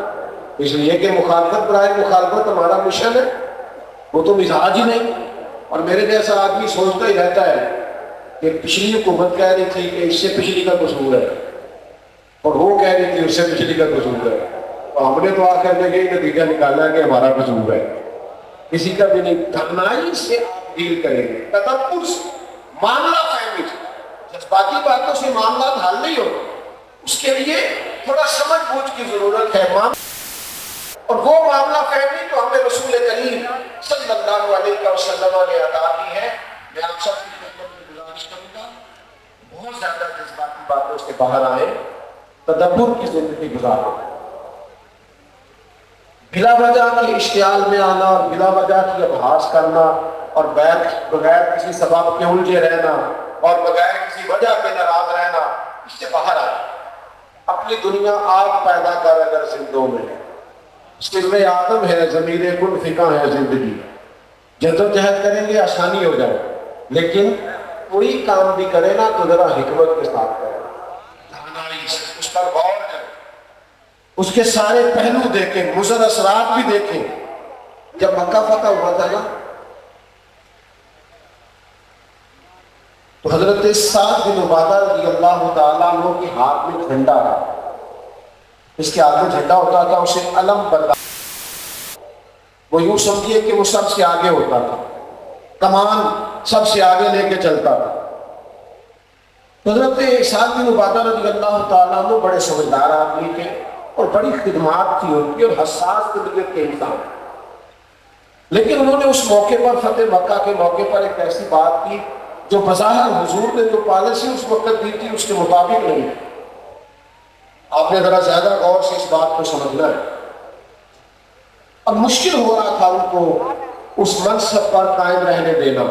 اس لیے کہ مخالفت برائے مخالفت ہمارا مشن ہے، وہ تو مزاج ہی نہیں۔ اور میرے جیسا آدمی سوچتا ہی رہتا ہے کہ پچھلی حکومت کہہ رہی تھی کہ اس سے پچھلی کا قصور ہے، اور وہ کہہ رہی تھی اس سے پچھلی کا قصور ہے، تو ہم نے تو آخر میں یہی نتیجہ نکالا کہ ہمارا قصور ہے، کسی کا بھی نہیں۔ دانائی سے آپ ڈیل کریں گے، تدبر سے، معاملہ فہمی سے، جذباتی باتوں سے معاملات حل نہیں ہوتے، اس کے لیے تھوڑا سمجھ بوجھ کی ضرورت ہے، اور وہ معاملہ فہمی جو ہمیں رسول کریم صلی اللہ علیہ وسلم نے عطا کی ہے۔ میں آپ سب کی خدمت میں گزارش کروں گا بہت زیادہ جذباتی باتوں سے باہر آئے، تدبر کی زندگی گزارو، بلا وجہ کے اشتعال میں آنا اور بلا وجہ کی ابحاث کرنا اور بغیر کسی سبب کے الجھے رہنا اور بغیر کسی وجہ کے ناراض رہنا، اس سے باہر آئے۔ اپنی دنیا آپ پیدا کر اگر زندوں میں سر آدم ہے، ضمیر کن فقہ ہے زندگی، جدوجہد کریں گے آسانی ہو جائے، لیکن کوئی کام بھی کرے نا تو ذرا حکمت کے ساتھ کرے، دانائی سے اس پر غور کرے، اس کے سارے پہلو دیکھیں، مضر اثرات بھی دیکھیں۔ جب مکہ فتح ہوا تھا نا تو حضرت سعد بن عبادہ رضی اللہ تعالیٰ عنہ کے ہاتھ میں جھنڈا تھا، اس کے ہاتھ میں جھنڈا ہوتا تھا، اسے علم بتا، وہ یوں سمجھیے کہ وہ سب سے آگے ہوتا تھا، کمان سب سے آگے لے کے چلتا تھا۔ حضرت سعد بن عبادہ رضی اللہ تعالیٰ عنہ بڑے سمجھدار آدمی تھے اور بڑی خدمات تھی ان کی اور حساس طبیعت کے انسان، لیکن انہوں نے اس موقع پر فتح مکہ کے موقع پر ایک ایسی بات کی جو بظاہر حضور نے جو پالیسی اس وقت دی تھی اس کے مطابق نہیں۔ آپ نے ذرا زیادہ غور سے اس بات کو سمجھنا ہے۔ اب مشکل ہو رہا تھا ان کو اس منصب پر قائم رہنے دینا۔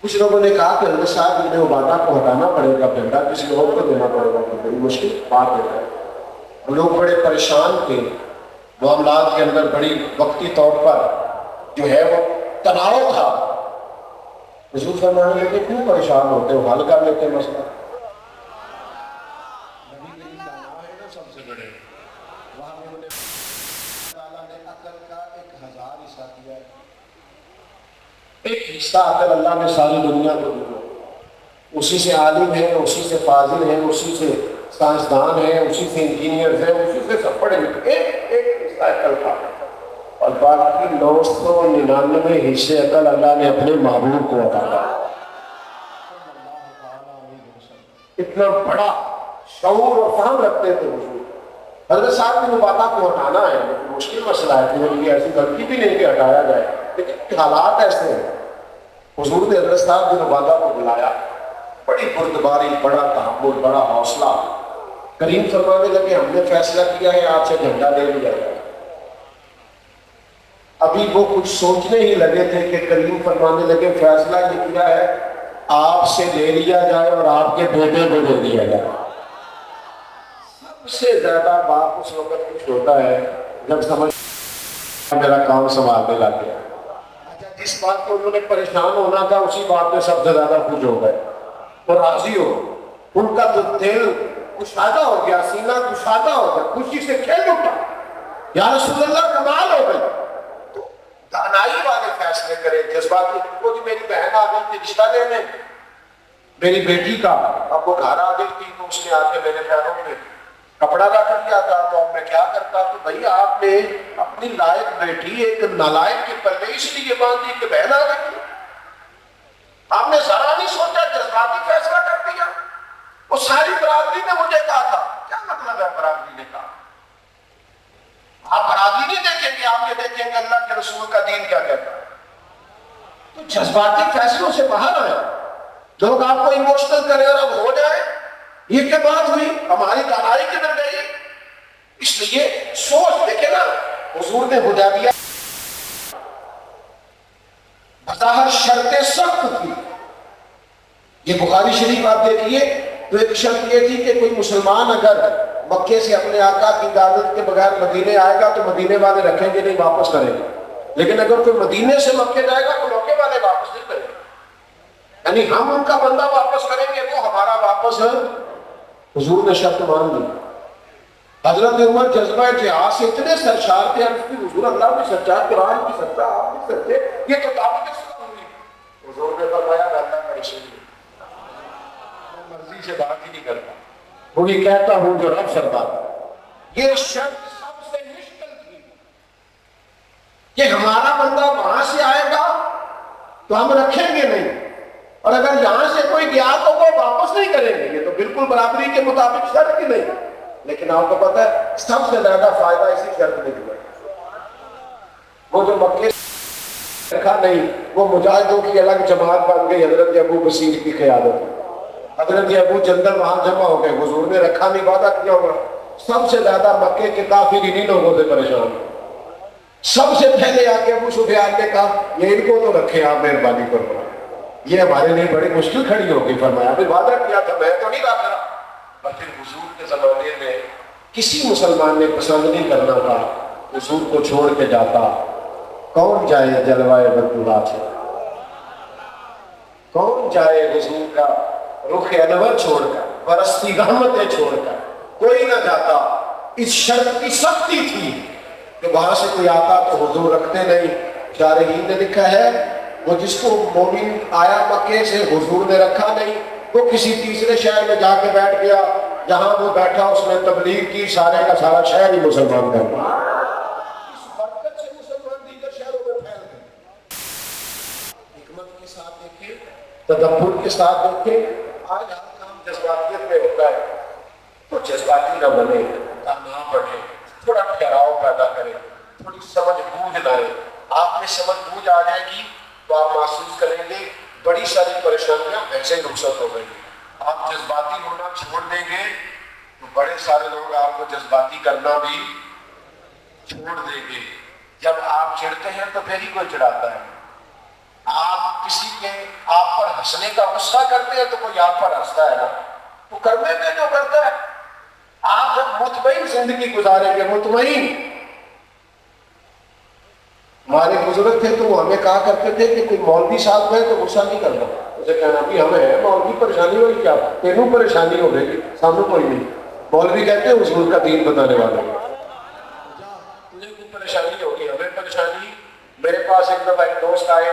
کچھ لوگوں نے کہا کہ حضرت صاحب بن عبادہ کو ہٹانا پڑے گا، جھنڈا کسی اور کو دینا پڑے گا، بڑی مشکل بات ہے۔ لوگ بڑے پریشان تھے، معاملات کے اندر بڑی وقتی طور پر جو ہے وہ تناؤ تھا۔ حضور فرمانے لگے کیوں پریشان ہوتے ہو، حل کر لیتے مسئلہ۔ نبی کریم دانا ہے نا سب سے بڑے، وہاں پہ انہوں نے تعالیٰ نے عقل کا 1000 حصہ دیا ہے، ایک حصہ عقل اللہ نے ساری دنیا کو دیا، اسی سے عالم ہے، اسی سے فاضل ہے، اسی سے سائنسدان ہے، اسی سے انجینئر ہے، اسی سے سب پڑھے لکھے، ایک حصہ عقل کا، اور باقی 999 حصے عقل اللہ نے اپنے محبوب کو عطا کیا۔ اتنا بڑا شعور اور فہم رکھتے تھے حضور۔ حضرت صاحب بن عبادہ کو ہٹانا ہے، مشکل مسئلہ ہے کہ یہ ایسی غلطی بھی نہیں کہ ہٹایا جائے، لیکن حالات ایسے ہیں۔ حضور نے حضرت صاحب بن عبادہ کو بلایا، بڑی بردباری، بڑا تحمل، بڑا حوصلہ۔ کریم فرمانے لگے ہم نے فیصلہ کیا ہے آپ سے جھنڈا لے لیا جائے۔ ابھی وہ کچھ سوچنے ہی لگے تھے کہ کریم فرمانے لگے فیصلہ یہ کیا ہے آپ سے لے لیا جائے اور آپ کے بیٹے کو دے دیا جائے۔ سب سے زیادہ باپ اس وقت خوش ہوتا ہے جب سمجھ میرا کام سنبھالنے لگ گیا۔ اچھا جس بات کو انہوں نے پریشان ہونا تھا اسی بات میں سب سے زیادہ خوش ہو گئے اور راضی ہو، ان کا تو دل کشادہ ہو گیا، سینہ کشادہ ہو گیا، خوشی سے کھیل اٹھا، یا رسول اللہ کمال ہو گئی۔ دانائی والے فیصلے کرے، جذباتی کو جی میری بہن آ گئی تھی رشتہ لینے میری بیٹی کا، اب وہ گھر آ گئی تھی تو اس نے آ کے میرے پیروں میں کپڑا رکھ دیا تھا، تو اب میں کیا کرتا؟ تو بھائی آپ نے اپنی لائق بیٹی ایک نالائق کے پلے اس لیے باندھ دی کہ بہن آ گئی تھی، آپ نے ذرا نہیں سوچا، جذباتی فیصلہ کر دیا۔ وہ ساری برادری نے مجھے کہا تھا، کیا مطلب ہے برادری نے کہا؟ آپ برادری نہیں دیکھیں گے، آپ یہ دیکھیں گے اللہ کے رسول کا دین کیا کہتا ہے۔ تو جذباتی فیصلوں سے باہر آئے، لوگ آپ کو ایموشنل کریں اور اب ہو جائے، یہ کیا بات ہوئی، ہماری دانائی کدھر گئی؟ اس لیے سوچ دیکھیں نا، حضور نے حدیبیہ بظاہر شرطیں سخت تھی، یہ بخاری شریف آپ دیکھیے تو ایک شرط یہ تھی کہ کوئی مسلمان اگر مکے سے اپنے آقا کی اجازت کے بغیر مدینے آئے گا تو مدینے والے رکھیں گے نہیں، واپس کریں گے، لیکن اگر کوئی مدینے سے مکے جائے گا تو مکے والے واپس نہیں کریں گے، یعنی ہم ان کا بندہ واپس کریں گے وہ ہمارا واپس ہے۔ حضور نے شرط مان دی۔ حضرت عمر جذبہ جہاد سے اتنے سرشار تھے، حضور اللہ بھی سچا، قرآن بھی سچا، آپ بھی سچے، یہ تو دعوت ہوئی۔ حضور نے فرمایا میں اللہ کا رسول ہوں، میں مرضی سے بات ہی نہیں کرتا، وہی کہتا ہوں جو رب فرماتا ہے۔ یہ شرط سب سے مشکل تھی کہ ہمارا بندہ وہاں سے آئے گا تو ہم رکھیں گے نہیں، اور اگر یہاں سے کوئی گیا تو وہ واپس نہیں کریں گے، یہ تو بالکل برابری کے مطابق شرط ہی نہیں۔ لیکن آپ کو پتہ ہے سب سے زیادہ فائدہ اسی شرط میں ہوا، وہ جو مکے رکھا نہیں، وہ مجاہدوں کی الگ جماعت بن گئی حضرت ابو بصیر کی قیادت میں۔ حضرت ابو جندل وہاں جمع ہو گئے، حضور نے رکھا نہیں، وعدہ کیا ہوگا۔ سب سے زیادہ مکے کے کافر انہی لوگوں سے پریشان، سب سے پہلے آ کے ابو سفیان نے کہا یہ ان کو تو رکھے آپ مہربانی فرمائیں، یہ ہمارے لیے بڑی مشکل کھڑی ہوگی۔ فرمایا ابھی وعدہ کیا تھا، میں تو نہیں رکھ رہا۔ اور پھر حضور کے زمانے میں کسی مسلمان نے پسند نہیں کرنا تھا حضور کو چھوڑ کے جاتا، کون جائے جلوائے بدعا سے، کون جائے حضور کا رخ انور چھوڑ کر، برستی رحمتیں چھوڑ کر، کوئی نہ جاتا۔ اس شرط کی سختی تھی کہ وہاں سے کوئی آتا تو حضور رکھتے نہیں۔ شارحین نے لکھا ہے وہ جس کو مومن آیا مکے سے حضور نے رکھا نہیں، وہ کسی تیسرے شہر میں جا کے بیٹھ گیا، جہاں وہ بیٹھا اس نے تبلیغ کی، سارے کا سارا شہر ہی مسلمان کر دیا۔ اس برکت سے مسلمان دیگر شہروں میں پھیل گئے۔ حکمت کے ساتھ دیکھیں، تدبر کے ساتھ دیکھیں۔ آج ہر کام جذباتیت میں ہوتا ہے، تو جذباتی نہ بنے، نہ بڑھے، تھوڑا ٹھہراؤ پیدا کرے، تھوڑی سمجھ بوجھ لائے۔ آپ میں سمجھ بوجھ آ جائے گی تو آپ محسوس کریں گے بڑی ساری پریشانیاں ویسے ہی رخصت ہو گئی۔ آپ جذباتی ہونا چھوڑ دیں گے تو بڑے سارے لوگ آپ کو جذباتی کرنا بھی چھوڑ دیں گے۔ جب آپ چڑھتے ہیں تو پھر ہی کوئی چڑھاتا ہے۔ آپ کسی کے آپ پر ہنسنے کا غصہ کرتے ہیں تو کوئی آپ پر ہنستا ہے نا، تو کرنے میں جو کرتا ہے۔ آپ جب مطمئن زندگی گزاریں گے، مطمئن۔ ہمارے بزرگ تھے تو وہ ہمیں کہا کرتے تھے کہ کوئی مولوی صاحب ہے تو غصہ نہیں کرنا، اسے کہنا بھی ہمیں ہے مولوی پریشانی ہوئی کیا، تینوں پریشانی ہو گئی، سامنے کوئی نہیں۔ مولوی کہتے ہیں حضور کا دین بتانے والا، تجھے کوئی پریشانی ہوگی، ہمیں پریشانی۔ میرے پاس ایک دفعہ ایک دوست آئے،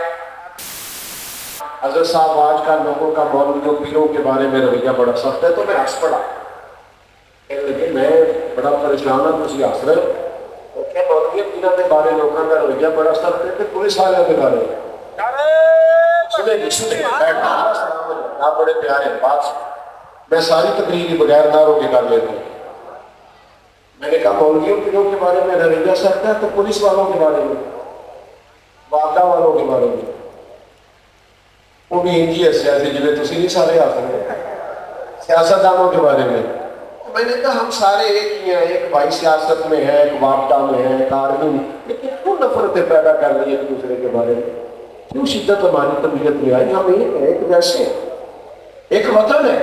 حضرت صاحب آج کل لوگوں کا مولویوں پیروں کے بارے میں رویہ بڑا سخت ہے، تو میں ہنس پڑا، لیکن میں بڑا پریشان ہوں، تھی ہنس رہے ہو کہ مولوی پیروں کے بارے لوگوں کا رویہ بڑا سخت ہے، کہ پولیس والوں کے بارے میں سنے آپ بڑے پیارے بات سے میں ساری تقریر بغیر ناروں کے کر لیتا ہوں۔ میں نے کہا مولویوں پیروں کے بارے میں رویہ سخت ہے تو پولیس والوں کے بارے میں، واقعہ والوں کے بارے میں وہ بھی انجی ہے سیاسی جنہیں تسی نہیں سارے آتے ہیں، سیاستدانوں کے بارے میں۔ میں نے کہا ہم سارے ایک ہی ہیں، ایک بھائی سیاست میں ہے، ایک واقعہ میں ہے، کارمی میں، لیکن کیوں نفرتیں پیدا کر رہی ہیں ایک دوسرے کے بارے میں؟ کیوں شدت ہماری طبیعت میں آئی؟ ہم ایک ہیں، ایک جیسے ہیں، ایک وطن ہے،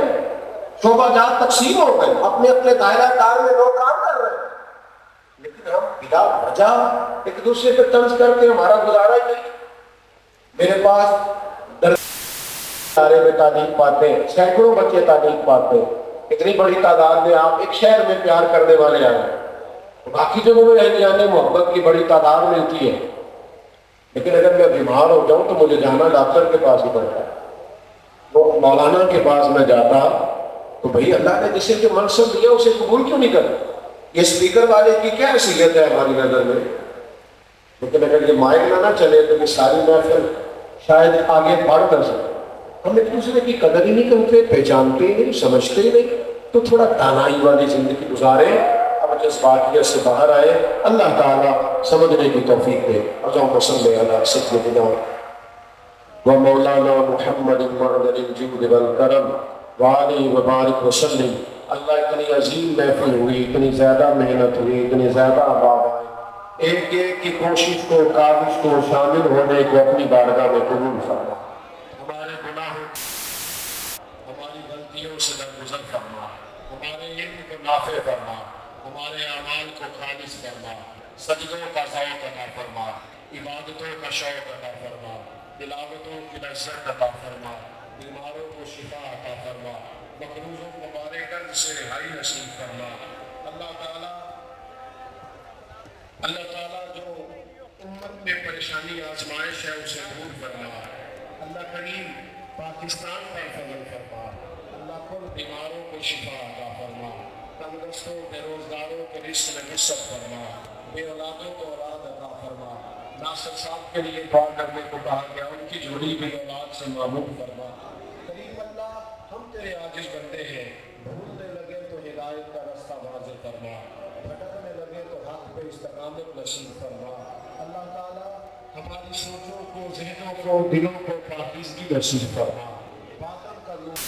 شعبہ جات تقسیم ہو گئے، اپنے اپنے دائرہ کار میں لوگ کام کر رہے ہیں، لیکن ہم بلا وجہ ایک دوسرے پہ طنز کر کے ہمارا گزارا ہی نہیں۔ میرے پاس ادارے میں تعلیم پاتے ہیں، سینکڑوں بچے تعلیم پاتے ہیں، اتنی بڑی تعداد میں آپ ایک شہر میں پیار کرنے والے آئے ہیں، باقی جگہوں میں رہنے جانے محبت کی بڑی تعداد ملتی ہے، لیکن اگر میں بیمار ہو جاؤں تو مجھے جانا ڈاکٹر کے پاس ہی پڑتا ہے۔ وہ مولانا کے پاس میں جاتا تو بھئی اللہ نے جسے جو منصب دیا اسے قبول کیوں نہیں کرتا؟ یہ اسپیکر والے کی کیا حیثیت ہے ہماری نظر میں؟ لیکن اگر یہ مائک نہ چلے تو یہ ساری محفل شاید آگے بڑھ نہ سکے۔ ہم ایک دوسرے کی قدر ہی نہیں کرتے، پہچانتے ہی نہیں، سمجھتے ہی نہیں، تو تھوڑا دانائی والی زندگی گزاریں، اب جذباتیت سے باہر آئے۔ اللہ تعالیٰ سمجھنے کی توفیق دے۔ اللہم صلی علی سیدنا و مولانا محمد معدن الجود والکرم وعلی وبارک وسلم۔ اللہ اتنی عظیم محفل ہوئی، اتنی زیادہ محنت ہوئی، اتنی زیادہ آباد آئے، ایک ایک کی کوشش کو، کاوش کو، شامل ہونے کو اپنی بارگاہ میں قبول فرما۔ ہمارے گناہوں، ہماری غلطیوں سے درگزر فرما، ہمارے علم کو نافع فرما، ہمارے اعمال کو خالص فرما، سجدوں کا ذوق عطا فرما، عبادتوں کا شوق عطا فرما، تلاوتوں کی لذت عطا فرما، بیماروں کو شفا عطا فرما، مقروضوں کو مارے گرد سے رہائی نصیب فرما۔ اللہ تعالیٰ جو امت میں پریشانی آزمائش ہے اسے دور فرما۔ اللہ کریم پاکستان پر فضل فرما۔ اللہ کل بیماروں کو شفا عطا فرما، تندرستوں بے روزگاروں کو رزق میں وسعت فرما، بے اولادوں کو اولاد عطا فرما۔ ناصر صاحب کے لیے دعا کرنے کو کہا گیا، ان کی جوڑی بھی اولاد سے معمول فرما۔ کریم اللہ ہم تیرے عاجز بندے ہیں، بھولنے لگے تو ہدایت کا راستہ واضح فرما، بھٹکنے لگے تو حق پہ استقامت نصیب فرما۔ اللہ تعالیٰ ہماری سوچوں کو، ذہنوں کو، دلوں کو پاکیزگی نصیب فرما، باطن کا نور،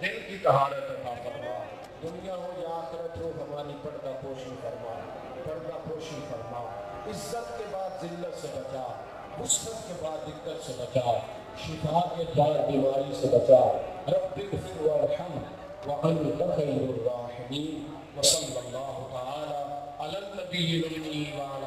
دل کی طہارت عطا فرما۔ دنیا ہو یا آخرت ہو ہماری پردہ پوشی فرما، پردہ پوشی فرما۔ عزت کے بعد ذلت سے بچا، وسعت کے بعد دقت سے بچا، شفا کے بعد بیماری سے بچا۔ رب اغفر وارحم وانت خیر الراحمین۔ وصلی اللہ تعالی علی النبی الامین وعلی